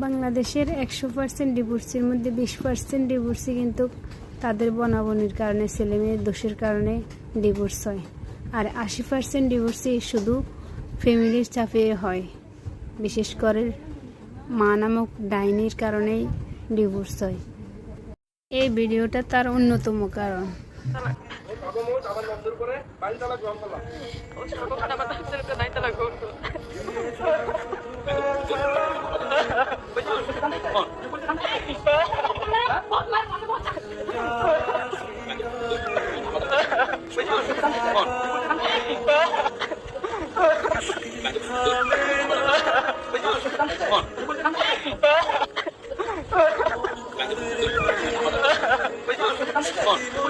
বাংলাদেশের 100% ডিভোর্সের মধ্যে 20% ডিভোর্সই কিন্তু তাদের বনাবনির কারণে, ছেলে মেয়ের দোষের কারণে ডিভোর্স হয়। আর 80% ডিভোর্সই শুধু ফ্যামিলির চাপে হয়, বিশেষ করে মা নামক ডাইনির কারণেই ডিভোর্স হয়। এই ভিডিওটা তার অন্যতম কারণ। On.